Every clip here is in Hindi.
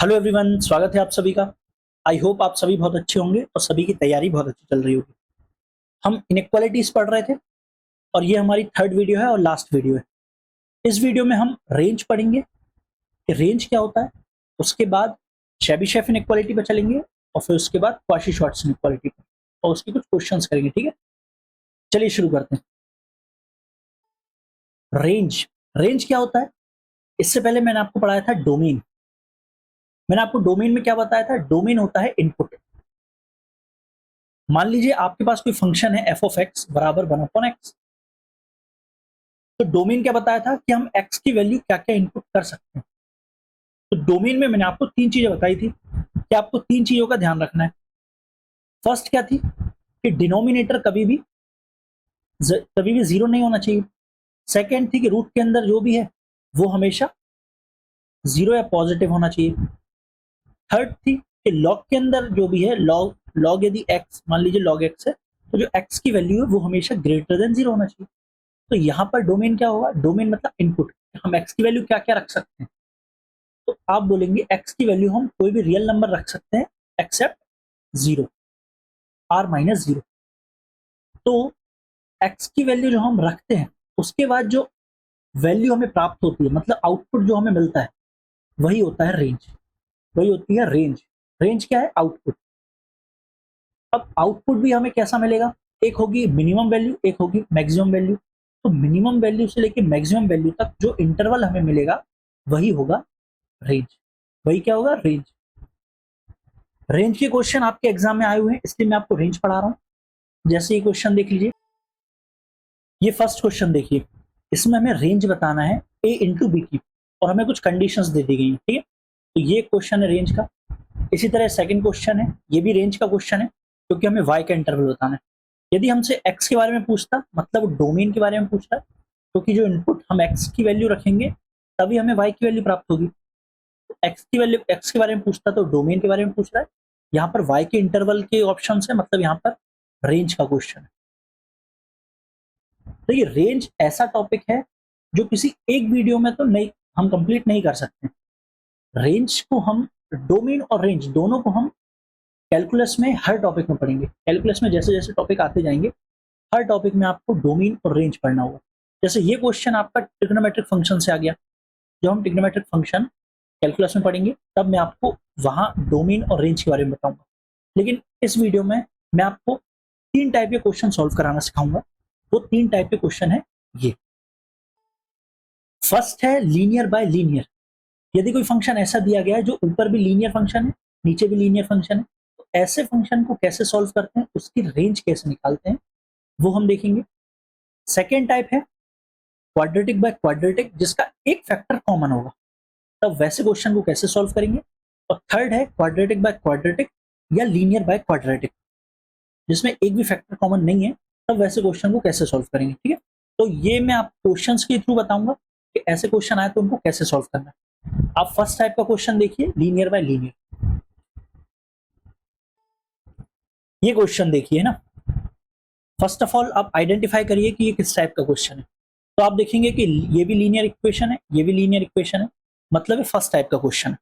हेलो एवरीवन, स्वागत है आप सभी का। आई होप आप सभी बहुत अच्छे होंगे और सभी की तैयारी बहुत अच्छी चल रही होगी। हम इनइक्वालिटीज पढ़ रहे थे और ये हमारी थर्ड वीडियो है और लास्ट वीडियो है। इस वीडियो में हम रेंज पढ़ेंगे कि रेंज क्या होता है, उसके बाद शेबिशेफ इनइक्वालिटी पर चलेंगे और फिर उसके बाद क्वाशी-श्वार्ट्ज इनइक्वालिटी पर और उसके कुछ क्वेश्चंस करेंगे। ठीक है, चलिए शुरू करते हैं। रेंज रेंज क्या होता है? इससे पहले मैंने आपको पढ़ाया था डोमेन। मैंने आपको डोमेन में क्या बताया था? डोमेन होता है इनपुट। मान लीजिए आपके पास कोई फंक्शन है एफ ऑफ एक्स बराबर 1/x, तो डोमेन क्या बताया था कि हम एक्स की वैल्यू क्या क्या इनपुट कर सकते हैं। तो डोमेन में मैंने आपको तीन चीजें बताई थी कि आपको तीन चीजों का ध्यान रखना है। फर्स्ट क्या थी कि डिनोमिनेटर कभी भी जीरो नहीं होना चाहिए। सेकेंड थी कि रूट के अंदर जो भी है वो हमेशा जीरो या पॉजिटिव होना चाहिए। थर्ड थी कि लॉग के अंदर जो भी है, लॉग यदि एक्स, मान लीजिए लॉग एक्स है, तो जो एक्स की वैल्यू है वो हमेशा ग्रेटर देन जीरो होना चाहिए। तो यहाँ पर डोमेन क्या होगा? डोमेन मतलब इनपुट। हम एक्स की वैल्यू क्या क्या रख सकते हैं, तो आप बोलेंगे एक्स की वैल्यू हम कोई भी रियल नंबर रख सकते हैं except zero, or minus zero. तो एक्स की वैल्यू जो हम रखते हैं उसके बाद जो वैल्यू हमें प्राप्त होती है, मतलब आउटपुट जो हमें मिलता है, वही होता है रेंज। वही होती है रेंज। रेंज क्या है? आउटपुट। अब आउटपुट भी हमें कैसा मिलेगा? एक होगी मिनिमम वैल्यू, एक होगी मैक्सिमम वैल्यू। तो मिनिमम वैल्यू से लेके मैक्सिमम वैल्यू तक जो इंटरवल हमें मिलेगा वही होगा रेंज। वही क्या होगा? रेंज। रेंज के क्वेश्चन आपके एग्जाम में आए हुए हैं, इसलिए मैं आपको रेंज पढ़ा रहा हूं। जैसे ये क्वेश्चन देख लीजिए, ये फर्स्ट क्वेश्चन देखिए। इसमें हमें रेंज बताना है a इंटू बी की, और हमें कुछ कंडीशंस दे दी गई हैं। ठीक है, तो ये क्वेश्चन है रेंज का। इसी तरह सेकंड क्वेश्चन है, ये भी रेंज का क्वेश्चन है क्योंकि हमें y का इंटरवल बताना है। यदि हमसे x के बारे में पूछता, मतलब डोमेन के बारे में पूछ रहा है, क्योंकि जो इनपुट हम x की वैल्यू रखेंगे तभी हमें y की वैल्यू प्राप्त होगी। एक्स की वैल्यू, एक्स के बारे में पूछता तो डोमेन के बारे में पूछ रहा है। यहाँ पर y के इंटरवल के ऑप्शन है, मतलब यहाँ पर रेंज का क्वेश्चन है। तो ये रेंज ऐसा टॉपिक है जो किसी एक वीडियो में तो नहीं, हम कंप्लीट नहीं कर सकते। रेंज को हम, डोमेन और रेंज दोनों को हम कैलकुलस में हर टॉपिक में पढ़ेंगे। कैलकुलस में जैसे जैसे टॉपिक आते जाएंगे, हर टॉपिक में आपको डोमेन और रेंज पढ़ना होगा। जैसे ये क्वेश्चन आपका ट्रिग्नोमेट्रिक फंक्शन से आ गया, जो हम ट्रिग्नोमेट्रिक फंक्शन कैलकुलस में पढ़ेंगे तब मैं आपको वहां डोमेन और रेंज के बारे में बताऊंगा। लेकिन इस वीडियो में मैं आपको तीन टाइप के क्वेश्चन सॉल्व कराना सिखाऊंगा। वो तीन टाइप के क्वेश्चन है ये। फर्स्ट है लीनियर बाय लीनियर। यदि कोई फंक्शन ऐसा दिया गया है जो ऊपर भी लीनियर फंक्शन है, नीचे भी लीनियर फंक्शन है, तो ऐसे फंक्शन को कैसे सॉल्व करते हैं, उसकी रेंज कैसे निकालते हैं, वो हम देखेंगे। सेकेंड टाइप है क्वाड्रेटिक बाय क्वाड्रेटिक, जिसका एक फैक्टर कॉमन होगा, तब वैसे क्वेश्चन को कैसे सॉल्व करेंगे। और थर्ड है क्वाड्रेटिक बाय क्वाड्रेटिक या लीनियर बाय क्वाड्रेटिक, जिसमें एक भी फैक्टर कॉमन नहीं है, तब वैसे क्वेश्चन को कैसे सॉल्व करेंगे। ठीक है, तो ये मैं आप क्वेश्चंस के थ्रू बताऊंगा कि ऐसे क्वेश्चन आए तो उनको कैसे सॉल्व करना है। आप फर्स्ट टाइप का क्वेश्चन देखिए, लीनियर बाय लीनियर। ये क्वेश्चन देखिए ना, फर्स्ट ऑफ ऑल आप आइडेंटिफाई करिए कि ये किस टाइप का क्वेश्चन है। तो आप देखेंगे कि ये भी लीनियर इक्वेशन है, ये भी लीनियर इक्वेशन है, मतलब ये फर्स्ट टाइप का क्वेश्चन है।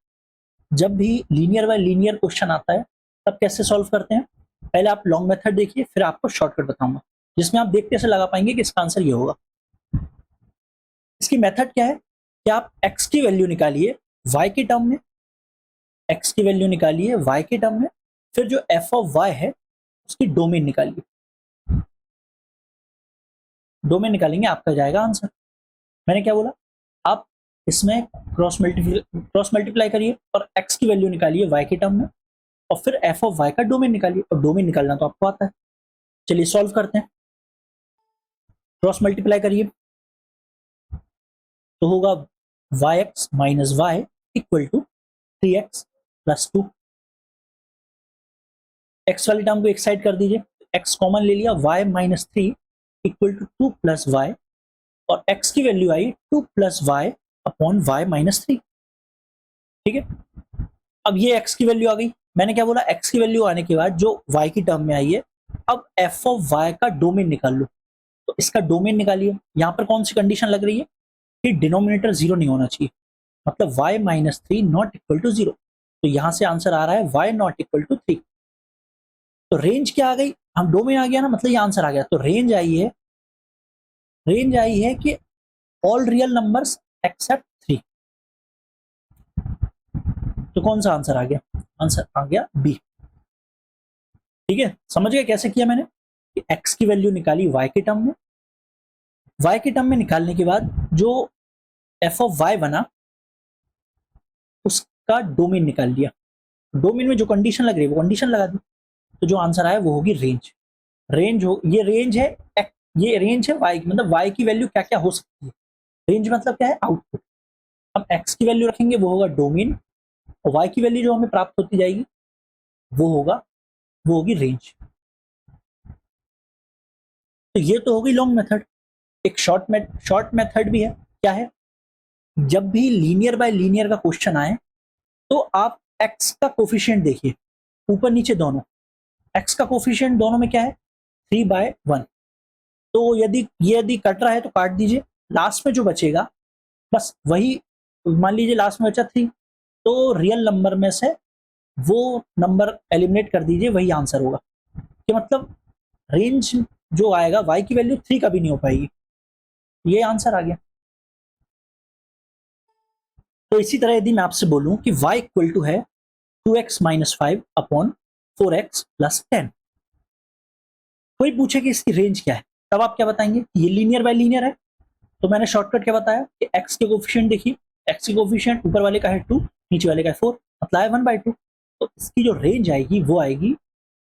जब भी लीनियर बाय लीनियर क्वेश्चन आता है तब कैसे सॉल्व करते हैं, पहले आप लॉन्ग मेथड देखिए, फिर आपको शॉर्टकट बताऊंगा जिसमें आप देखते से लगा पाएंगे कि इसका आंसर ये होगा। इसकी मेथड क्या है कि आप x की वैल्यू निकालिए y के टर्म में, x की वैल्यू निकालिए y के टर्म में, फिर जो f ऑफ y है उसकी डोमेन निकालिए। डोमेन निकालेंगे, आपका जाएगा आंसर। मैंने क्या बोला? आप इसमें क्रॉस मल्टीप्लाई करिए और x की वैल्यू निकालिए y के टर्म में, और फिर f ऑफ y का डोमेन निकालिए, और डोमेन निकालना तो आपको आता है। चलिए सॉल्व करते हैं। क्रॉस मल्टीप्लाई करिए तो होगा yx minus y equal to 3x plus 2। x वाली टर्म को एक साइड कर दीजिए, x कॉमन ले लिया, y minus 3 equal to 2 plus y, और x की वैल्यू आई 2 plus y upon y minus 3। ठीक है, अब ये x की वैल्यू आ गई। मैंने क्या बोला? x की वैल्यू आने के बाद जो y की टर्म में आई है, अब f ऑफ y का डोमेन निकाल लो। तो इसका डोमेन निकालिए। यहां पर कौन सी कंडीशन लग रही है कि डिनोमिनेटर जीरो नहीं होना चाहिए, मतलब y minus 3 not equal to zero. तो यहां से आंसर आ रहा है y नॉट इक्वल टू 3। तो रेंज क्या आ गई, हम डोमेन आ गया ना, मतलब ये आंसर आ गया। तो रेंज आई है कि ऑल रियल नंबर्स एक्सेप्ट 3। तो कौन सा आंसर आ गया, आंसर आ गया बी। ठीक है, समझ गए कैसे किया मैंने कि x की वैल्यू निकाली y के टर्म में, y के टर्म में निकालने के बाद जो f ऑफ y बना उसका डोमेन निकाल लिया, डोमेन में जो कंडीशन लग रही है वो कंडीशन लगा दी, तो जो आंसर आया वो होगी रेंज। ये रेंज है, ये रेंज है y, मतलब y की वैल्यू क्या क्या हो सकती है। रेंज मतलब क्या है, आउटपुट। हम x की वैल्यू रखेंगे वो होगा डोमेन, और y की वैल्यू जो हमें प्राप्त होती जाएगी वो होगी रेंज। तो ये तो होगी लॉन्ग मेथड। एक शॉर्ट मेथड भी है, क्या है, जब भी लीनियर बाय लीनियर का क्वेश्चन आए तो आप x का कोफिशिएंट देखिए, ऊपर नीचे दोनों, x का कोफिशिएंट दोनों में क्या है 3/1। तो यदि कट रहा है तो काट दीजिए, लास्ट में जो बचेगा बस वही, मान लीजिए लास्ट में बचा 3, तो रियल नंबर में से वो नंबर एलिमिनेट कर दीजिए, वही आंसर होगा। कि मतलब रेंज जो आएगा y की वैल्यू 3 कभी नहीं हो पाएगी, ये आंसर आ गया। तो इसी तरह यदि मैं आपसे बोलूं कि y इक्वल टू है 2x minus 5 upon 4x plus 10, कोई पूछे कि इसकी रेंज क्या है, तब आप क्या बताएंगे, ये लीनियर बाय लीनियर है। तो मैंने शॉर्टकट क्या बताया कि x के कोफिशिएंट देखिए, x के कोफिशिएंट ऊपर वाले का है 2, नीचे वाले का है 4, मतलब है 1/2। तो इसकी जो रेंज आएगी वो आएगी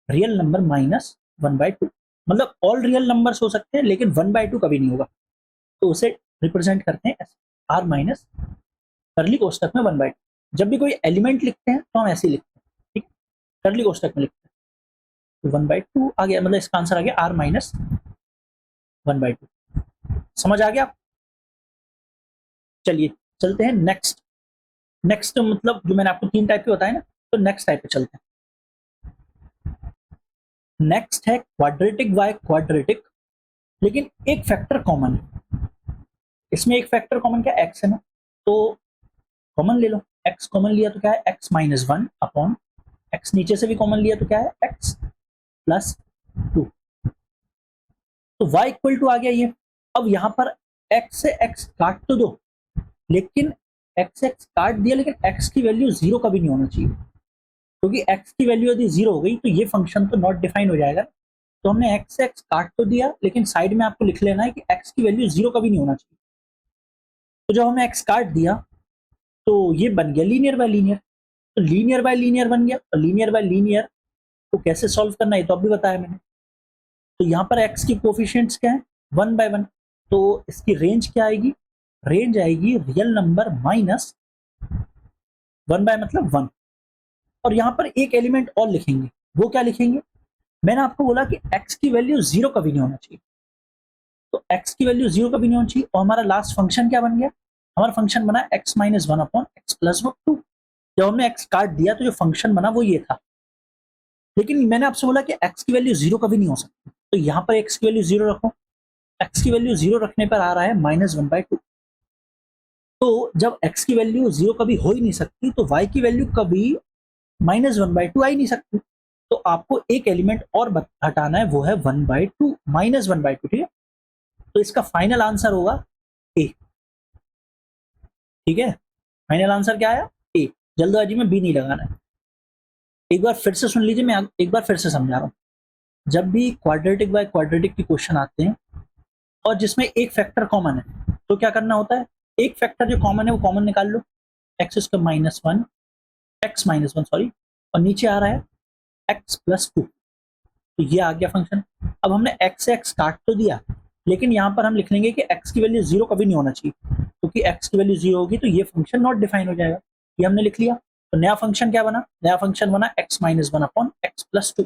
रियल नंबर माइनस 1/2। मतलब ऑल रियल नंबर्स हो सकते हैं लेकिन 1/2 कभी नहीं होगा, तो उसे रिप्रेजेंट करते हैं r माइनस करली कोष्टक में 1/2। जब भी कोई एलिमेंट लिखते हैं तो हम ऐसे ही लिखते हैं, ठीक, करली कोष्टक में लिखते हैं। तो 1/2 आ गया, मतलब इसका आंसर आ गया r माइनस 1/2। समझ आ गया आप? चलिए चलते हैं नेक्स्ट मतलब जो मैंने आपको 3 टाइप के बताए ना, तो नेक्स्ट टाइप पे चलते हैं। नेक्स्ट है क्वाड्रेटिक बाय क्वाड्रेटिक, लेकिन एक फैक्टर कॉमन है इसमें। एक फैक्टर कॉमन क्या, x है ना, तो कॉमन ले लो, x कॉमन लिया तो क्या है x माइनस 1 अपॉन x, नीचे से भी कॉमन लिया तो क्या है x प्लस 2। तो y इक्वल टू आ गया ये। अब यहां पर x से x काट तो दो, लेकिन x काट दिया, लेकिन x की वैल्यू 0 कभी नहीं होना चाहिए, क्योंकि x की वैल्यू यदि 0 हो गई तो ये फंक्शन तो नॉट डिफाइन हो जाएगा। तो हमने x काट तो दिया, लेकिन साइड में आपको लिख लेना है कि x की वैल्यू 0 कभी नहीं होना चाहिए। तो जब हमने x काट दिया तो ये बन गया लीनियर बाय लीनियर। तो लीनियर बाय लीनियर बन गया, और लीनियर बाय लीनियर को कैसे सॉल्व करना है तो अभी बताया मैंने। तो यहाँ पर x की कोफिशिएंट्स क्या है 1/1, तो इसकी रेंज क्या आएगी, रेंज आएगी रियल नंबर माइनस 1 मतलब 1। और यहाँ पर एक एलिमेंट और लिखेंगे, वो क्या लिखेंगे, मैंने आपको बोला कि x की वैल्यू 0 कभी नहीं होना चाहिए, तो x की वैल्यू 0 कभी नहीं होनी चाहिए। और हमारा लास्ट फंक्शन क्या बन गया, हमारा फंक्शन बना x minus 1 upon x plus 2। जब हमने x काट दिया तो जो फंक्शन बना वो ये था, लेकिन मैंने आपसे बोला कि x की वैल्यू 0 कभी नहीं हो सकती, तो यहाँ पर x की वैल्यू 0 रखो। x की वैल्यू 0 रखने पर आ रहा है माइनस 1/2। तो जब x की वैल्यू 0 कभी हो ही नहीं सकती, तो y की वैल्यू कभी माइनस 1/2 आ ही नहीं सकती। तो आपको एक एलिमेंट और हटाना है, वो है 1/2 माइनस 1/2, ठीक है। तो इसका फाइनल आंसर होगा ए, ठीक है। फाइनल आंसर क्या आया, ए। जल्दबाजी में बी नहीं लगाना है। एक बार फिर से सुन लीजिए, मैं एक बार फिर से समझा रहा हूँ। जब भी क्वाड्रेटिक बाय क्वाड्रेटिक के क्वेश्चन आते हैं और जिसमें एक फैक्टर कॉमन है, तो क्या करना होता है, एक फैक्टर जो कॉमन है वो कॉमन निकाल लो, X minus 1, X minus 1 sorry, और नीचे आ रहा है एक्स प्लस 2। तो ये आ गया फंक्शन। अब हमने एक्स से एक्स काट तो दिया, लेकिन यहाँ पर हम लिख लेंगे कि एक्स की वैल्यू 0 कभी नहीं होना चाहिए, क्योंकि एक्स की वैल्यू 0 होगी तो ये फंक्शन नॉट डिफाइन हो जाएगा। ये हमने लिख लिया। तो नया फंक्शन क्या बना, नया फंक्शन बना x minus 1 upon x plus 2।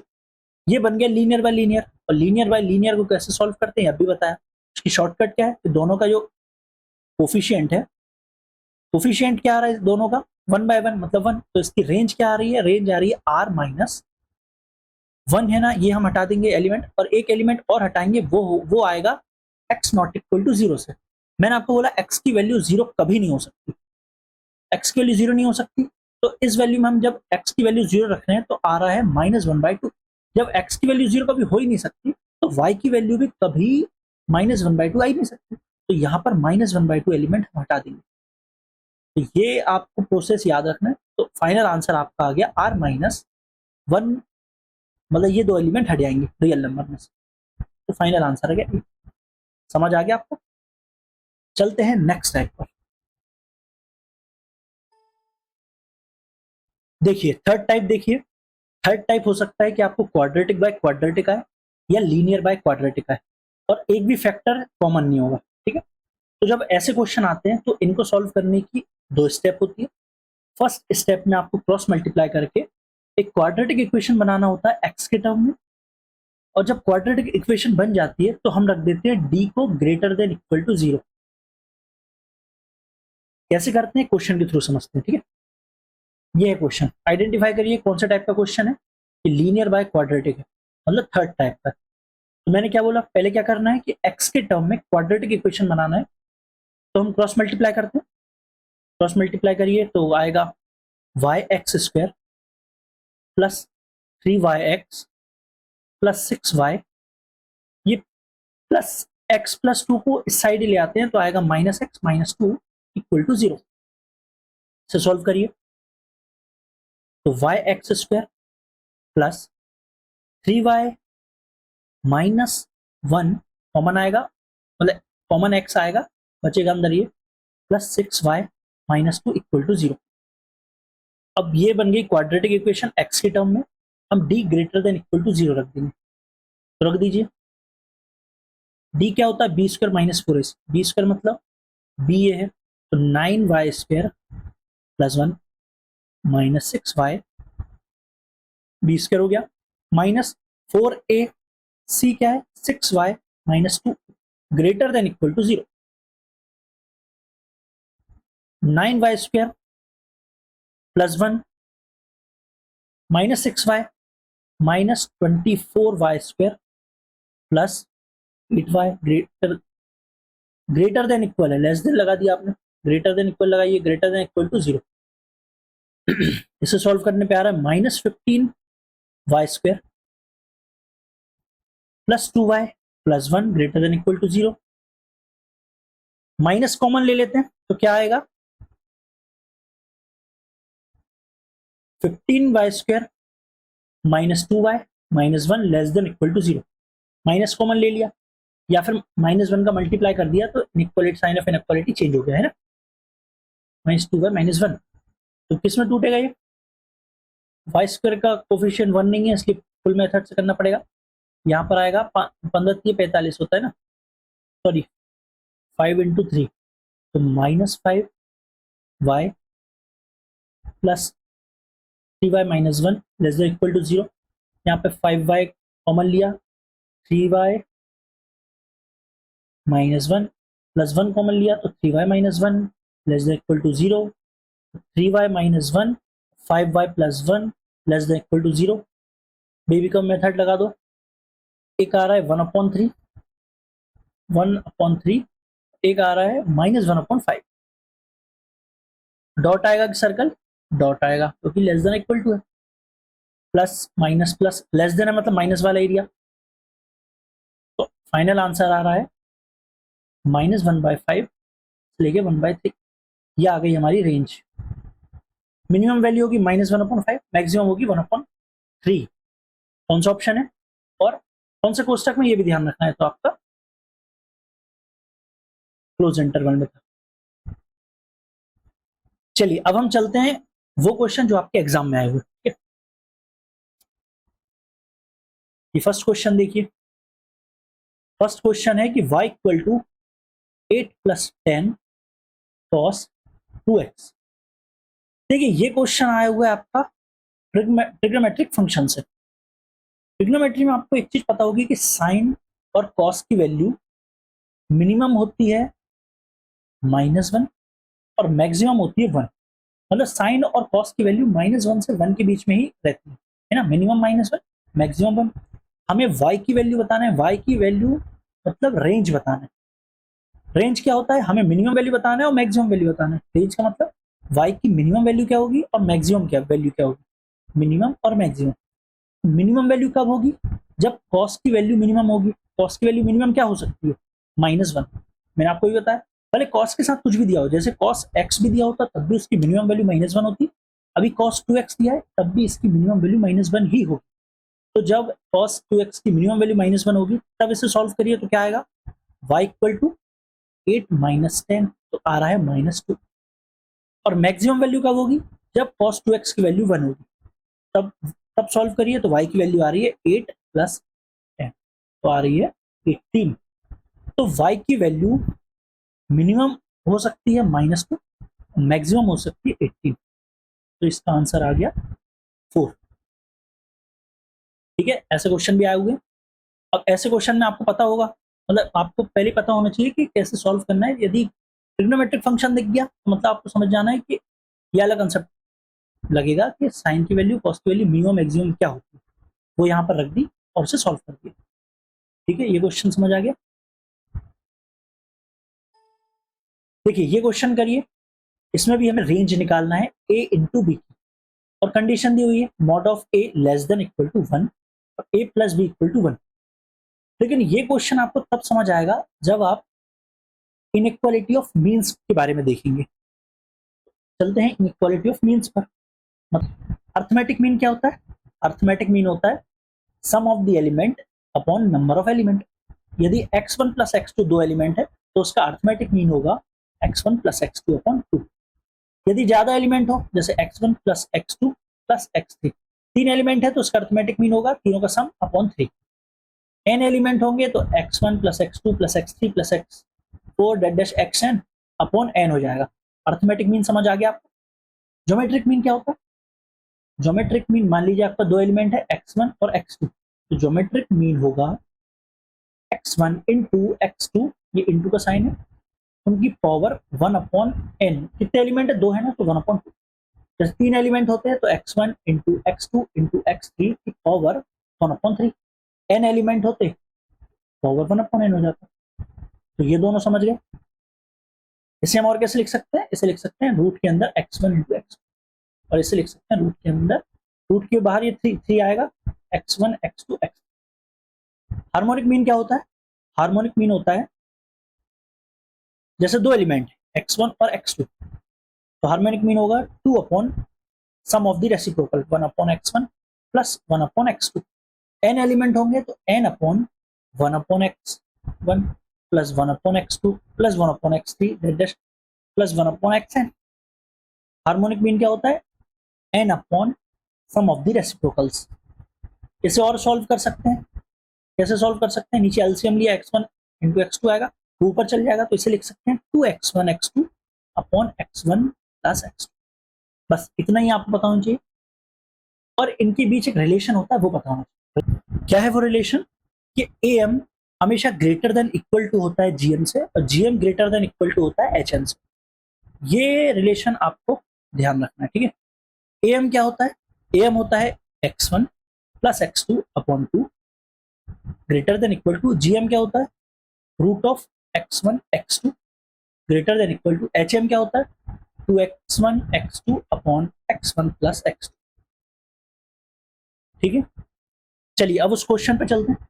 ये बन गया लीनियर बाय लीनियर। और लीनियर बाय लीनियर को कैसे सॉल्व करते हैं अभी बताया। उसकी शॉर्टकट क्या है, कि दोनों का जो कोफिशिएंट है, कोफिशिएंट क्या आ रहा है दोनों का 1/1 मतलब 1, तो इसकी रेंज क्या आ रही है, रेंज आ रही है r माइनस 1 है ना, ये हम हटा देंगे एलिमेंट, और एक एलिमेंट और हटाएंगे, वो आएगा x नॉट इक्वल टू 0 से। मैंने आपको बोला x की वैल्यू 0 कभी नहीं हो सकती, x की वैल्यू 0 नहीं हो सकती, तो इस वैल्यू में हम जब x की वैल्यू 0 रख रहे हैं तो आ रहा है -1/2। जब x की वैल्यू 0 कभी हो ही नहीं सकती तो y की वैल्यू भी कभी -1/2 आ ही नहीं सकती, तो यहाँ पर -1/2 एलिमेंट हम हटा देंगे। तो ये आपको प्रोसेस याद रखना है। तो फाइनल आंसर आपका आ गया R-1, मतलब ये दो एलिमेंट हट जाएंगे रियल नंबर में से, तो फाइनल आंसर आ गया। समझ आ गया आपको? चलते हैं नेक्स्ट टाइप पर। देखिए थर्ड टाइप, देखिए थर्ड टाइप हो सकता है कि आपको क्वाड्रेटिक बाय क्वाड्रेटिक आए या लीनियर बाय क्वाड्रेटिक आए और एक भी फैक्टर कॉमन नहीं होगा, ठीक है। तो जब ऐसे क्वेश्चन आते हैं तो इनको सॉल्व करने की दो स्टेप होती है। फर्स्ट स्टेप में आपको क्रॉस मल्टीप्लाई करके एक क्वाड्रेटिक इक्वेशन बनाना होता है एक्स के टर्म में, और जब क्वाड्रेटिक इक्वेशन बन जाती है तो हम रख देते हैं डी को ग्रेटर देन इक्वल टू 0। कैसे करते हैं क्वेश्चन के थ्रू समझते हैं, ठीक है। ये है क्वेश्चन, आइडेंटिफाई करिए कौन सा टाइप का क्वेश्चन है कि लीनियर बाय क्वाड्रेटिक है, मतलब थर्ड टाइप का। तो मैंने क्या बोला, पहले क्या करना है कि एक्स के टर्म में क्वाड्रेटिक इक्वेशन बनाना है, तो हम क्रॉस मल्टीप्लाई करते हैं। क्रॉस मल्टीप्लाई करिए तो आएगा y(x²) plus 3y(x) plus 6y, ये प्लस x प्लस 2 को इस साइड ही ले आते हैं तो आएगा -x-2 इक्वल टू 0। इसे सॉल्व करिए तो y(x² प्लस 3y -1 कॉमन आएगा, मतलब कॉमन x आएगा, बचेगा अंदर ये, प्लस 6y-2 इक्वल टू 0। अब ये बन गई क्वाड्रेटिक इक्वेशन x के टर्म में, हम d greater than equal to 0 रख देंगे। तो रख दीजिए, d क्या होता है b² - 4ac, b² मतलब b ये है, तो 9y² plus 1 minus 6y, b² हो गया, माइनस 4ac क्या है 6y-2 greater than equal to 0। 9y² plus 1 minus 6y minus 24y² plus 8y greater than equal है, लेस देन लगा दिया आपने, ग्रेटर देन इक्वल लगाइए, ग्रेटर देन इक्वल टू 0। इसे सॉल्व करने पे आ रहा है -15y² plus 2y plus 1 greater than equal to 0। Minus common ले लेते हैं तो क्या आएगा 15y² minus 2y minus 1 less than equal to 0। Minus common ले लिया या फिर -1 का मल्टीप्लाई कर दिया तो inequality, sign of inequality change हो गया है ना, -2y -1। तो किस में टूटेगा ये, y² का कोफिशिएंट 1 नहीं है इसलिए फुल मेथड से करना पड़ेगा। यहाँ पर आएगा 15×3 = 45 होता है ना, सॉरी 5 × 3 तो -5y plus 3y -1 less than equal to 0। यहाँ पे 5y कॉमन लिया, 3y -1 प्लस 1 कॉमन लिया तो 3y -1 less than equal to 0। 3y -1 5y plus 1 less than equal to 0। Wavy का मेथड लगा दो, एक आ रहा है 1/3, 1/3, एक आ रहा है -1/5। डॉट आएगा कि सर्कल, डॉट आएगा क्योंकि लेस देन इक्वल टू है, plus minus plus, less than है मतलब माइनस वाला एरिया। तो फाइनल आंसर आ रहा है -1/5 लेके 1/3। ये आ गई हमारी रेंज। मिनिमम वैल्यू होगी -1/5, मैक्सिमम होगी 1/3। कौन सा ऑप्शन है और कौन से कोष्टक में, ये भी ध्यान रखना है तो आपका क्लोज इंटरवल में था। चलिए अब हम चलते हैं वो क्वेश्चन जो आपके एग्जाम में आए हुए, ठीक है। ये फर्स्ट क्वेश्चन देखिए, फर्स्ट क्वेश्चन है कि y equal to 8 + 10 cos 2x। देखिए ये क्वेश्चन आया हुआ है आपका ट्रिग्नोमेट्रिक फंक्शन से। ट्रिग्नोमेट्री में आपको एक चीज पता होगी कि साइन और कॉस की वैल्यू मिनिमम होती है -1 और मैक्सिमम होती है 1, मतलब साइन और कॉस की वैल्यू -1 से 1 के बीच में ही रहती है ना, मिनिमम -1 मैक्सिमम 1। हमें y की वैल्यू बताना है, y की वैल्यू मतलब रेंज बताना है। रेंज क्या होता है, हमें मिनिमम वैल्यू बताना है और मैक्सिमम वैल्यू बताना है। रेंज का मतलब y की मिनिमम वैल्यू क्या होगी और मैक्सिमम क्या वैल्यू क्या होगी, मिनिमम और मैक्सिमम। मिनिमम वैल्यू कब होगी, जब कॉस्ट की वैल्यू मिनिमम होगी। कॉस्ट की वैल्यू मिनिमम क्या हो सकती है, -1। मैंने आपको ये बताया, पहले कॉस्ट के साथ कुछ भी दिया हो, जैसे कॉस्ट एक्स भी दिया होता तब भी उसकी मिनिमम वैल्यू -1 होती। अभी कॉस्ट 2x दिया है तब भी इसकी मिनिमम वैल्यू -1 ही होगी। तो जब cos 2x की मिनिमम वैल्यू -1 होगी तब इसे सॉल्व करिए तो क्या आएगा, y इक्वल टू 8 माइनस 10, तो आ रहा है -2। और मैक्सिमम वैल्यू कब होगी, जब cos 2x की वैल्यू 1 होगी, तब तब सॉल्व करिए तो y की वैल्यू आ रही है 8 प्लस 10, तो आ रही है 18। तो y की वैल्यू मिनिमम हो सकती है -2, मैक्सिमम हो सकती है 18। तो इसका आंसर आ गया 4। ठीक है, ऐसे क्वेश्चन भी आए हुए। अब ऐसे क्वेश्चन में आपको पता होगा, मतलब आपको पहले पता होना चाहिए कि कैसे सॉल्व करना है। यदि ट्रिग्नोमेट्रिक फंक्शन दिख गया तो मतलब आपको समझ जाना है कि ये अलग कंसेप्ट लगेगा कि साइन की वैल्यू कॉस की वैल्यू मिनिमम मैक्सिमम क्या होती है, वो यहाँ पर रख दी और उसे सॉल्व कर दिया। ठीक है, ये क्वेश्चन समझ आ गया। देखिए ये क्वेश्चन करिए, इसमें भी हमें रेंज निकालना है a इंटू बी की, और कंडीशन दी हुई है mod of a less than equal to 1 और a plus B equal to 1। लेकिन ये क्वेश्चन आपको तब समझ आएगा जब आप इनइक्वालिटी ऑफ मीन्स के बारे में देखेंगे। चलते हैं इनइक्वालिटी ऑफ मीन्स पर। मतलब अर्थमेटिक मीन क्या होता है, अर्थमेटिक मीन होता है sum of the element upon number of element. यदि x1 प्लस x2 दो एलिमेंट है तो उसका अर्थमेटिक मीन होगा x1 प्लस x2 अपॉन 2। यदि ज्यादा एलिमेंट हो, जैसे x1 plus x2 plus x3, 3 element है तो उसका अर्थमेटिक मीन होगा तीनों का सम अपॉन 3। n एलिमेंट होंगे तो x1 plus x2 plus x3 plus x4 dot dash xn upon n हो जाएगा। अर्थमेटिक मीन समझ आ गया आपको। ज्योमेट्रिक मीन क्या होता है, ज्योमेट्रिक मीन मान लीजिए आपका दो एलिमेंट है x1 और x2, तो ज्योमेट्रिक मीन होगा x1 इंटू x2, ये इंटू का साइन है, उनकी पावर 1 अपॉन n। कितने एलिमेंट है, दो है ना, तो 1 अपॉन 2। जैसे 3 एलिमेंट होते हैं तो x1 into x2 into x3 की पावर 1 अपॉन 3। n एलिमेंट होते पावर 1 अपॉन n हो जाता। तो ये दोनों समझ गए। इसे हम और कैसे लिख सकते हैं, इसे लिख सकते हैं रूट के अंदर x1 इंटू x, और इसे लिख सकते हैं रूट के अंदर, रूट के बाहर ये 3 आएगा, x1 x2 x। Harmonic mean क्या होता है, हार्मोनिक मीन होता है जैसे दो एलिमेंट x1 और x2, तो हार्मोनिक मीन होगा 2 upon sum of the reciprocal 1 upon x1 plus 1 upon x2। n element होंगे तो n upon 1 upon x1 plus 1 upon x2 plus 1 upon x3 plus 1 upon xn। Harmonic mean क्या होता है, n upon sum of the reciprocals. इसे और सॉल्व कर सकते हैं, कैसे सॉल्व कर सकते हैं, नीचे एलसीएम लिया x1 इंटू x2 आएगा, ऊपर चल जाएगा तो इसे लिख सकते हैं 2x1 x2 upon x1 plus x2। बस इतना ही आपको पता होना चाहिए। और इनके बीच एक रिलेशन होता है वो पता होना चाहिए। क्या है वो रिलेशन, कि am हमेशा ग्रेटर देन इक्वल टू होता है gm से, और gm greater than equal to होता है hm से। ये रिलेशन आपको ध्यान रखना है। ठीक है, am क्या होता है, am होता है x1 plus x2 upon 2 greater than equal to, gm क्या होता है root of x1 x2 greater than equal to, hm क्या होता है 2x1 x2 upon x1 plus x2। ठीक है, चलिए अब उस क्वेश्चन पे चलते हैं।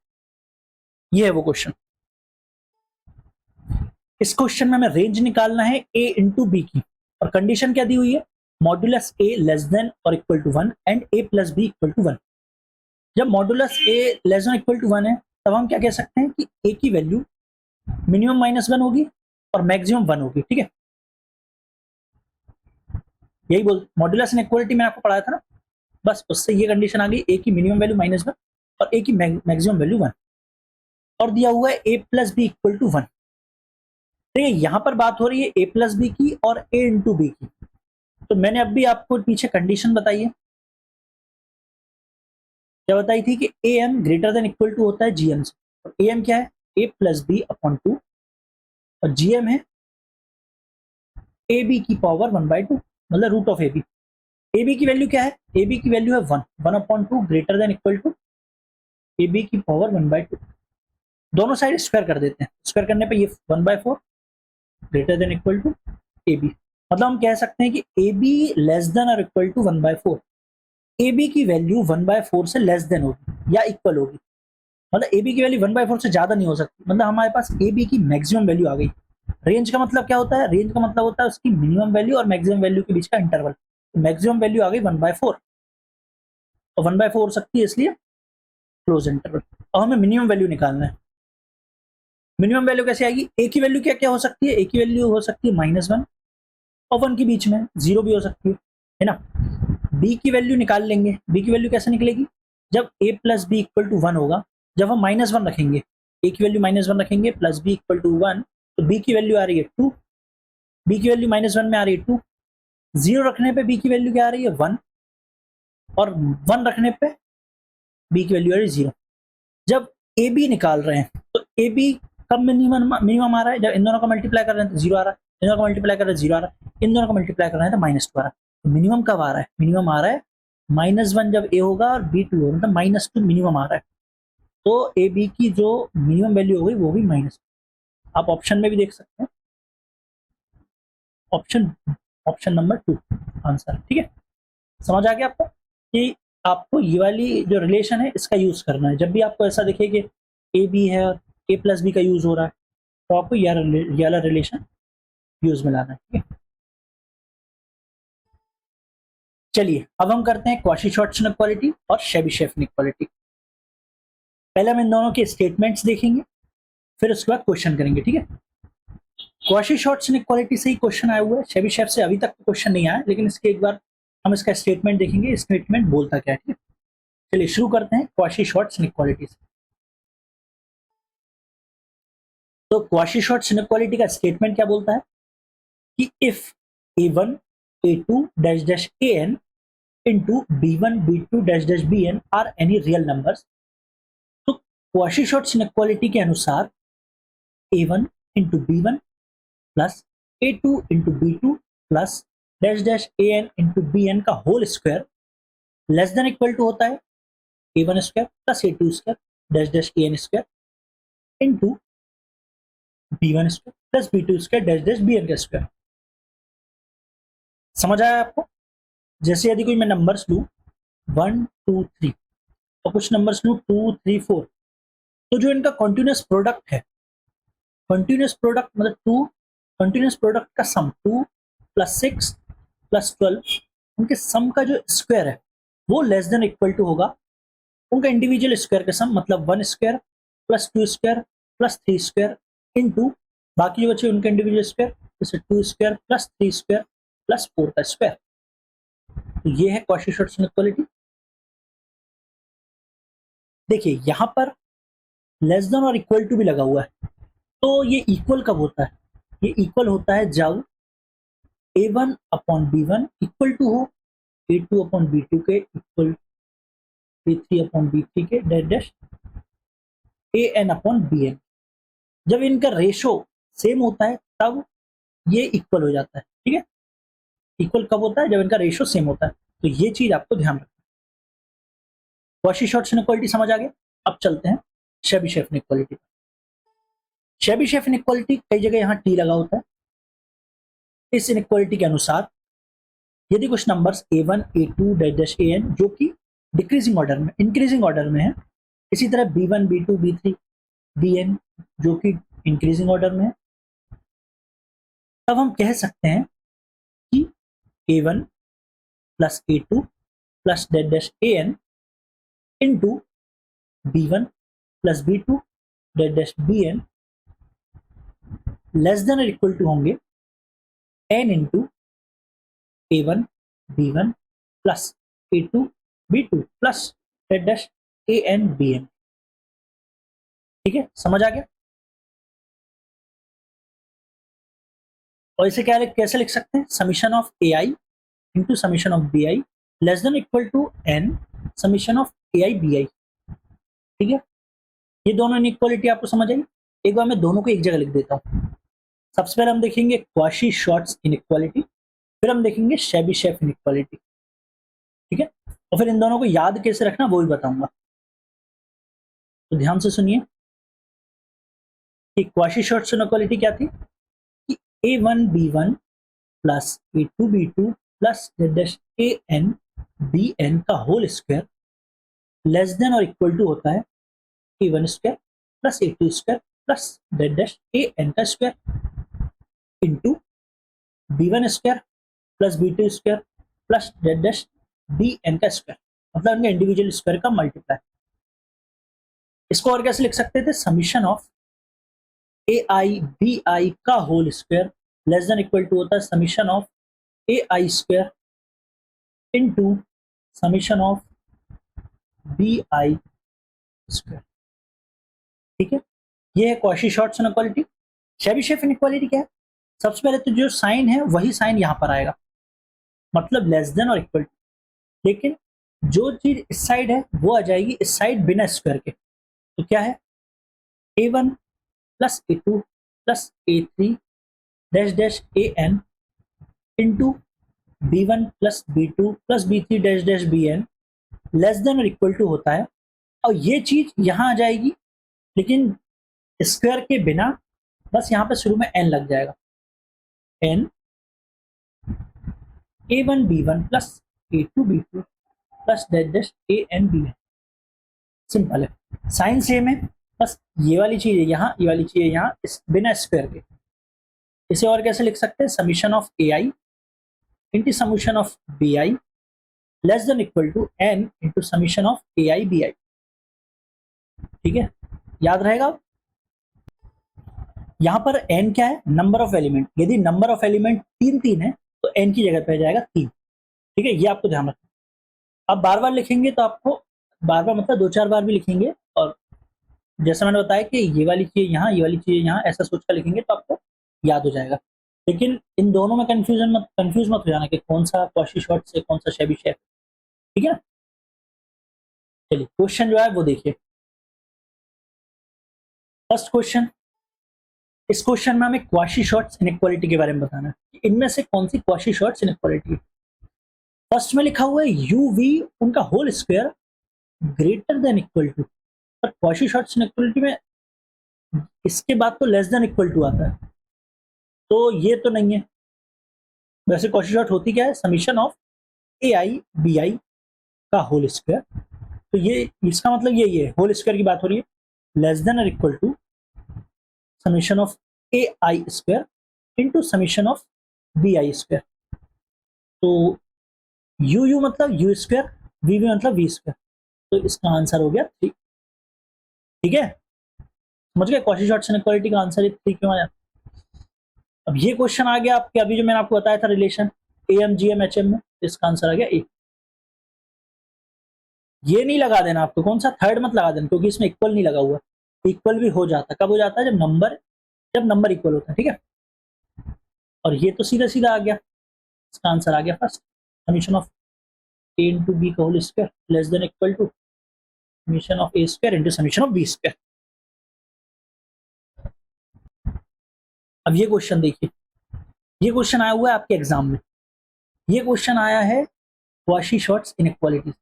ये है वो क्वेश्चन। इस क्वेश्चन में हमें रेंज निकालना है a इंटू बी की, और कंडीशन क्या दी हुई है, मॉड्यूलस a लेस देन और equal to 1 and a plus B equal to 1। जब modulus a less than equal to 1 है तब हम क्या कह सकते हैं कि a की वैल्यू मिनिमम -1 होगी और मैक्सिमम 1 होगी। ठीक है, यही बोल मॉड्यूलस इनइक्वालिटी में आपको पढ़ाया था ना, बस उससे ये कंडीशन आ गई, a की मिनिमम वैल्यू -1 और a की मैक्सिमम वैल्यू 1, और दिया हुआ है a plus B equal to 1। देखिए यहां पर बात हो रही है a प्लस बी की और a इंटू बी की। तो मैंने अब भी आपको पीछे कंडीशन बताई है, क्या बताई थी कि am greater than equal to होता है gm से, और am क्या है a प्लस बी अपॉन 2, और gm है ab की पावर 1/2, मतलब रूट ऑफ ab। ab की वैल्यू क्या है, ab की वैल्यू है 1 अपॉन 2 greater than equal to ab की पावर 1/2। दोनों साइड स्क्वायर कर देते हैं, स्क्वायर करने पे ये 1/4 greater than equal to ab, मतलब हम कह सकते हैं कि ए बी लेस देन और इक्वल टू 1/4। ए बी की वैल्यू 1/4 से लेस देन होगी या इक्वल होगी, मतलब ए बी की वैल्यू 1/4 से ज्यादा नहीं हो सकती, मतलब हमारे पास ए बी की मैक्सिमम वैल्यू आ गई। रेंज का मतलब क्या होता है? रेंज का मतलब होता है उसकी मिनिमम वैल्यू और मैक्सिमम वैल्यू के बीच का इंटरवल। मैक्सिमम वैल्यू आ गई 1/4 और 1/4 हो सकती है, इसलिए क्लोज इंटरवल। और हमें मिनिमम वैल्यू निकालना है। मिनिमम वैल्यू कैसे आएगी? ए की वैल्यू क्या क्या हो सकती है? ए की वैल्यू हो सकती है -1 और 1 के बीच में, 0 भी हो सकती है ना। बी की वैल्यू निकाल लेंगे। बी की वैल्यू कैसे निकलेगी? जब a plus B equal to 1 होगा, जब हम -1 रखेंगे, a की वैल्यू -1 रखेंगे प्लस बी इक्वल टू 1, तो b की वैल्यू आ रही है 2, b की वैल्यू -1 में आ रही है 2, 0 रखने पे b की वैल्यू क्या आ रही है 1 और 1 रखने पे b की वैल्यू आ रही है 0। जब ए बी निकाल रहे हैं तो ए बी कब मिनिमम आ रहा है? जब इन दोनों का मल्टीप्लाई कर रहे हैं तो 0 आ रहा है, इन दोनों का मल्टीप्लाई कर रहे हैं 0 आ रहा है, इन दोनों का मल्टीप्लाई कर रहे हैं तो -2 आ रहा है। तो मिनिमम कब आ रहा है? मिनिमम आ रहा है -1 जब ए होगा और बी 2 होगा, मतलब -2 मिनिमम आ रहा है। तो ए बी की जो मिनिमम वैल्यू होगी वो भी -2। आप ऑप्शन में भी देख सकते हैं, ऑप्शन ऑप्शन नंबर 2 आंसर। ठीक है, समझ आ गया आपको कि आपको ये वाली जो रिलेशन है इसका यूज करना है। जब भी आपको ऐसा दिखे कि ए बी है और ए प्लस बी का यूज हो रहा है, तो आपको ये वाला रिलेशन यूज में लाना है। ठीक है, चलिए अब हम करते हैं क्वाशी-शॉर्ट्स इनइक्वालिटी और शेबीशेफ इनइक्वालिटी। पहले हम इन दोनों के स्टेटमेंट्स देखेंगे, फिर उसके बाद क्वेश्चन करेंगे। ठीक है, क्वाशी-शॉर्ट्स इनइक्वालिटी से ही क्वेश्चन आया हुआ है, शेबीशेफ से अभी तक क्वेश्चन नहीं आया, लेकिन इसके एक बार हम इसका स्टेटमेंट देखेंगे, स्टेटमेंट बोलता क्या है। ठीक है, चलिए शुरू करते हैं क्वाशी-शॉर्ट्स इनइक्वालिटी से। तो क्वाशी-शॉर्ट्स इनइक्वालिटी का स्टेटमेंट क्या बोलता है कि if a1 a2 dash dash an into b1 b2 dash dash bn are any real numbers, तो क्वाशी-शॉर्ट्स इनइक्वालिटी के अनुसार a1 into b1 plus a2 into b2 plus dash dash an into bn का whole square less than equal to होता है a1 square plus a2 square dash dash an square into b1 square plus b2 square dash dash bn का स्क्वायर। समझ आया आपको? जैसे यदि कोई मैं नंबर्स लूं 1 2 3 और कुछ नंबर्स लूं 2 3 4, तो जो इनका कॉन्टिन्यूस प्रोडक्ट है, कॉन्टिन्यूस प्रोडक्ट मतलब 2 कॉन्टिन्यूस प्रोडक्ट का सम 2 प्लस 6 प्लस 12, उनके सम का जो स्क्वायर है वो लेस देन इक्वल टू होगा उनका इंडिविजुअल स्क्वायर का सम, मतलब 1 square plus 2 square plus 3 square into बाकी जो बचे उनके इंडिविजुअल स्क्वायर, जैसे 2 स्क्वायर प्लस 3 स्क्वायर प्लस 4 का स्क्वायर। तो ये है क्वाशी-शॉर्ट्स इनइक्वालिटी। देखिए यहां पर लेस देन और इक्वल टू भी लगा हुआ है, तो ये इक्वल कब होता है? ये इक्वल होता है जब a1 upon b1 equal to हो a2 अपॉन b2 के इक्वल, a3 अपॉन b3 के dash dash an upon bn। जब इनका रेशो सेम होता है तब ये इक्वल हो जाता है। ठीक है, इक्वल कब होता है? जब इनका रेशो सेम होता है। तो ये चीज आपको ध्यान रखना। क्वाशी-शॉर्ट्स इनइक्वालिटी समझ आ गया। अब चलते हैं शेबीशेफ इनइक्वालिटी। शेबीशेफ इनइक्वालिटी कई जगह यहाँ टी लगा होता है। इस इनइक्वालिटी के अनुसार यदि कुछ numbers a1 a2 dash dash an जो कि डिक्रीजिंग ऑर्डर में, इंक्रीजिंग ऑर्डर में है, इसी तरह b1 b2 b3 bn जो कि इंक्रीजिंग ऑर्डर में है, तब हम कह सकते हैं कि a1 plus a2 plus dash dash an into b1 plus b2 dash dash bn less than और इक्वल टू होंगे n into a1 b1 plus a2 b2 plus dash dash an bn। ठीक है, समझ आ गया? और इसे क्या कैसे लिख सकते हैं? Summation of ai into summation of bi less than equal to n summation of ai bi। ठीक है, ये दोनों इनइक्वालिटी आपको समझ आई। एक बार मैं दोनों को एक जगह लिख देता हूं। सबसे पहले हम देखेंगे क्वाशी-शॉर्ट्स इनइक्वालिटी, फिर हम देखेंगे शेबीशेफ इनइक्वालिटी। ठीक है, और फिर इन दोनों को याद कैसे रखना वो भी बताऊंगा। तो ध्यान से सुनिए कि क्वाशी-शॉर्ट्स इनइक्वालिटी क्या थी कि a1 b1 plus A2B2 plus z dash ANBN का होल स्क्वायर लेस देन और इक्वल टू होता है A1 square plus A2 square plus z dash AN का square into B1 square plus B2 square plus z dash BN का स्क्वायर, मतलब उनके इंडिविजुअल स्क्वायर का मल्टीप्लाई। इसको और कैसे लिख सकते थे, समीशन ऑफ AI का whole square less than equal to होता है summation of AI square into summation of BI square. ठीक है, ये है कॉची-शॉर्ट्स इनइक्वालिटी। चेबीशेव इनइक्वालिटी क्या है, सबसे पहले तो जो साइन है वही साइन यहां पर आएगा, मतलब लेस देन और इक्वल टू, लेकिन जो चीज इस साइड है वो आ जाएगी इस साइड बिना स्क्वायर के। तो क्या है, A1 plus A2 plus A3 dash dash AN into B1 plus B2 plus B3 dash dash BN less than और इक्वल टू होता है। और ये चीज यहां आ जाएगी लेकिन स्क्वायर के बिना, बस यहां पे शुरू में n लग जाएगा, n A1 B1 plus A2 B2 plus dash dash AN BN। Simple है, साइन सेम है, बस ये वाली चीज है यहाँ, ये वाली चीज है यहाँ, इस बिना स्क्वायर के। इसे और कैसे लिख सकते हैं, summation of AI into summation of BI less than equal to n into summation of AI BI। ठीक है, याद रहेगा। यहां पर n क्या है, नंबर ऑफ एलिमेंट, यदि नंबर ऑफ एलिमेंट 3 है तो n की जगह पे आ जाएगा 3। ठीक है, ये आपको ध्यान रखना। अब बार बार लिखेंगे तो आपको बार बार मतलब 2-4 बार भी लिखेंगे, और जैसा मैंने बताया कि ये वाली चीज यहाँ, ये वाली चीज यहाँ, ऐसा सोच कर लिखेंगे तो आपको याद हो जाएगा। लेकिन इन दोनों में कंफ्यूज मत हो जाना कि कौन सा कॉची-शॉर्ट्स से कौन सा चेबीशेव। ठीक है, चलिए क्वेश्चन जो है वो देखिए। फर्स्ट क्वेश्चन, इस क्वेश्चन में हमें कॉची-शॉर्ट्स इनइक्वालिटी के बारे में बताना है, इनमें से कौन सी कॉची-शॉर्ट्स इनइक्वालिटी है। फर्स्ट में लिखा हुआ है UV उनका whole square greater than equal to, पर कॉची-शॉर्ट्स इनइक्वालिटी में इसके बाद तो लेस देन इक्वल टू आता है, तो ये तो नहीं है। वैसे कॉची-शॉर्ट होती क्या है, समीशन ऑफ AI BI का होल स्क्वायर, तो ये इसका मतलब यही है, होल स्क्वायर की बात हो रही है, लेस देन और equal to summation of AI square into summation of BI square. तो UU मतलब U स्क्वायर, VV मतलब V स्क्वायर, तो इसका आंसर हो गया 3। ठीक है, समझ गए कॉची-शॉर्ट्स इनइक्वालिटी का आंसर 3 क्यों आया। अब ये क्वेश्चन आ गया आपके, अभी जो मैंने आपको बताया था रिलेशन AM GM HM में, इसका आंसर आ गया A। ये नहीं लगा देना आपको, कौन सा थर्ड मत लगा देना, क्योंकि इसमें इक्वल नहीं लगा हुआ। इक्वल भी हो जाता है, कब हो जाता है, जब नंबर इक्वल होता है। ठीक है, और ये तो सीधा सीधा आ गया, इसका आंसर आ गया first, summation of A into B का whole square less than equal to summation of A square into summation of B square. अब ये क्वेश्चन देखिए, ये क्वेश्चन आया हुआ है आपके एग्जाम में, ये क्वेश्चन आया है कॉची-शॉर्ट्स इनइक्वालिटी।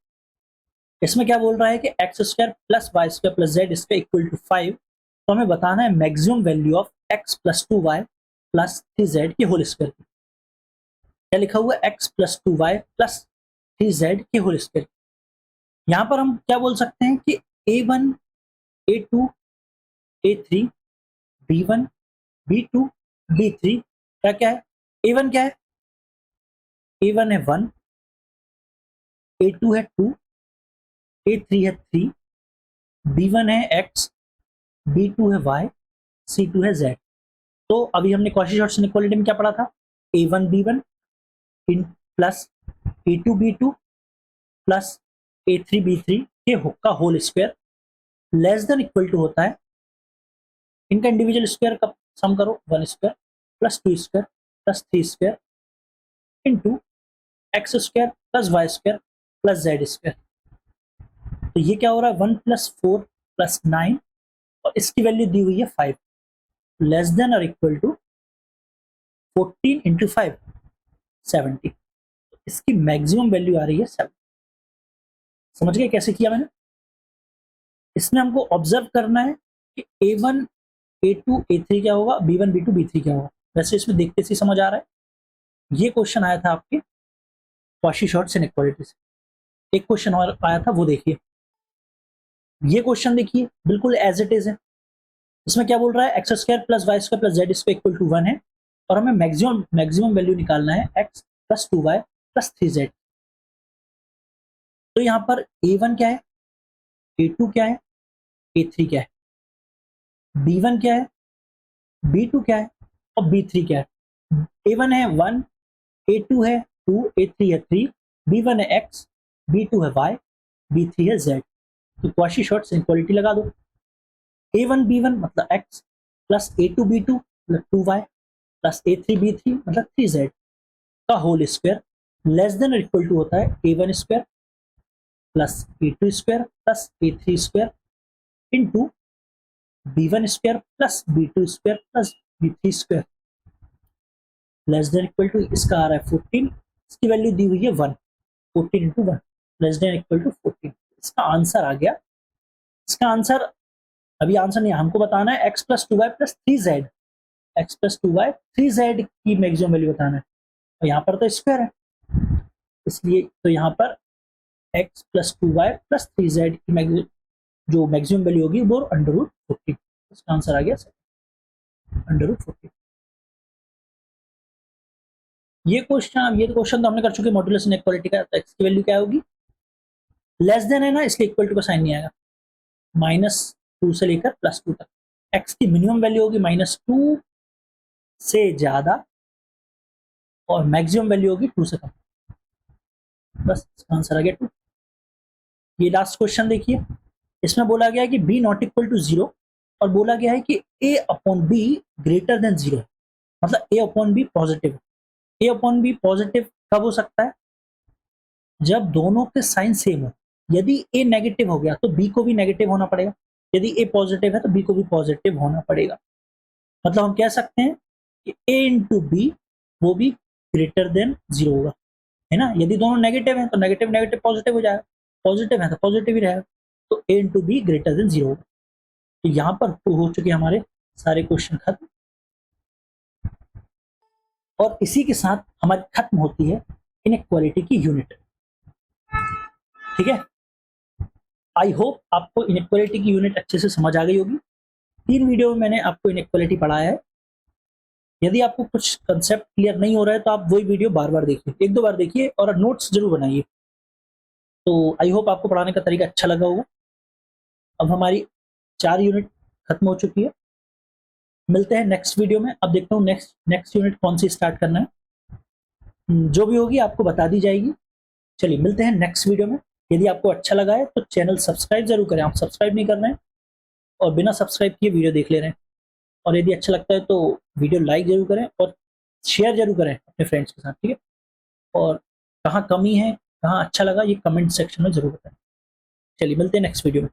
इसमें क्या बोल रहा है कि X square plus Y square plus Z square equal to 5, तो हमें बताना है maximum value of X plus 2y plus 3z के होल स्क्वायर की। क्या लिखा हुआ है, x plus 2y plus 3z के होल स्क्वायर। यहां पर हम क्या बोल सकते हैं कि A1 A2 A3 B1 B2 B3 क्या क्या है, A1 क्या है, A1 है 1, A2 है 2, A3 है 3, B1 है x, B2 है y, C2 है z। तो अभी हमने कॉची-शॉर्ट्स इनइक्वालिटी में क्या पढ़ा था, A1 B1 in plus A2 B2 plus A3 B3 के का whole square less than equal to होता है, इनका इंडिविजुअल स्क्वायर का सम करो, 1 square plus 2 square plus 3 square into X square plus Y square plus Z square. तो ये क्या हो रहा है, 1 प्लस 4 प्लस 9, और इसकी वैल्यू दी हुई है 5, लेस देन और इक्वल टू 14 इंटू 5 70। इसकी मैक्सिमम वैल्यू आ रही है 7। समझ गए कैसे किया मैंने। इसमें हमको ऑब्जर्व करना है कि A1 A2 A3 क्या होगा, B1 B2 B3 क्या होगा। वैसे इसमें देखते से समझ आ रहा है, ये क्वेश्चन आया था आपके क्वाशी-शॉर्ट्स इनइक्वालिटी से। एक क्वेश्चन और आया था, वो देखिए। ये क्वेश्चन देखिए, बिल्कुल एज इट इज है। इसमें क्या बोल रहा है, X square plus Y square plus Z square equal to 1 है और हमें मैक्सिमम वैल्यू निकालना है x plus 2y plus 3z। तो यहाँ पर a1 क्या है, a2 क्या है, a3 क्या है, b1 क्या है, b2 क्या है और b3 क्या है। a1 है 1, a2 है 2, a3 है 3, b1 है x, b2 है y, b3 है z। तो क्वाशी-शॉर्ट्स इनइक्वालिटी लगा दो। a1 b1 मतलब x प्लस a2 b2 मतलब 2y प्लस a3 b3 मतलब 3z का whole square less than equal to होता है a1 square plus a2 square plus a3 square into b1 square plus b2 square plus b3 square less than equal to, इसका आ रहा है 14, इसकी वैल्यू दी हुई है 1, 14 into 1 less than equal to 14। इसका आंसर आ गया। इसका आंसर अभी आंसर नहीं, हमको बताना है x plus 2y plus 3z, x plus 2y 3z की मैक्सिमम वैल्यू बताना है और यहाँ पर तो स्क्वायर है, इसलिए तो यहाँ पर x plus 2y plus 3z की जो मैक्सिमम वैल्यू होगी वो √14। इसका आंसर आ गया √14। ये क्वेश्चन तो हमने कर चुके मॉड्यूलस इनइक्वालिटी का। तो x की वैल्यू क्या होगी, लेस देन है ना, इसलिए इक्वल टू का साइन नहीं आएगा, -2 से लेकर +2 तक। x की मिनिमम वैल्यू होगी -2 से ज्यादा और मैक्सिमम वैल्यू होगी 2 से कम। बस इसका आंसर आ गया 2। ये लास्ट क्वेश्चन देखिए, इसमें बोला गया है कि b नॉट इक्वल टू 0 और बोला गया है कि a upon b greater than 0, मतलब a अपॉन b पॉजिटिव है। a अपॉन b पॉजिटिव कब हो सकता है, जब दोनों के साइन सेम हो। यदि a नेगेटिव हो गया तो b को भी नेगेटिव होना पड़ेगा, यदि a पॉजिटिव है तो b को भी पॉजिटिव होना पड़ेगा। मतलब हम कह सकते हैं कि a इंटू बी वो भी ग्रेटर देन 0 होगा, है ना। यदि दोनों नेगेटिव हैं तो नेगेटिव नेगेटिव पॉजिटिव हो जाएगा, पॉजिटिव है तो पॉजिटिव ही रहेगा, तो a into be greater than 0 होगा। तो यहाँ पर हो चुके हमारे सारे क्वेश्चन खत्म और इसी के साथ हमारी खत्म होती है इनइक्वालिटी की यूनिट। ठीक है, आई होप आपको इनइक्वालिटी की यूनिट अच्छे से समझ आ गई होगी। 3 वीडियो में मैंने आपको इनइक्वालिटी पढ़ाया है। यदि आपको कुछ कंसेप्ट क्लियर नहीं हो रहा है तो आप वही वीडियो बार बार देखिए, 1-2 बार देखिए और नोट्स जरूर बनाइए। तो आई होप आपको पढ़ाने का तरीका अच्छा लगा होगा। अब हमारी 4 यूनिट खत्म हो चुकी है, मिलते हैं नेक्स्ट वीडियो में। अब देखता हूँ नेक्स्ट यूनिट कौन सी स्टार्ट करना है, जो भी होगी आपको बता दी जाएगी। चलिए मिलते हैं नेक्स्ट वीडियो में। यदि आपको अच्छा लगा है तो चैनल सब्सक्राइब जरूर करें, आप सब्सक्राइब नहीं कर रहे हैं और बिना सब्सक्राइब किए वीडियो देख ले रहे हैं। और यदि अच्छा लगता है तो वीडियो लाइक जरूर करें और शेयर जरूर करें अपने फ्रेंड्स के साथ, ठीक है। और कहाँ कमी है, कहाँ अच्छा लगा, ये कमेंट सेक्शन में जरूर बताएं। चलिए मिलते हैं नेक्स्ट वीडियो में।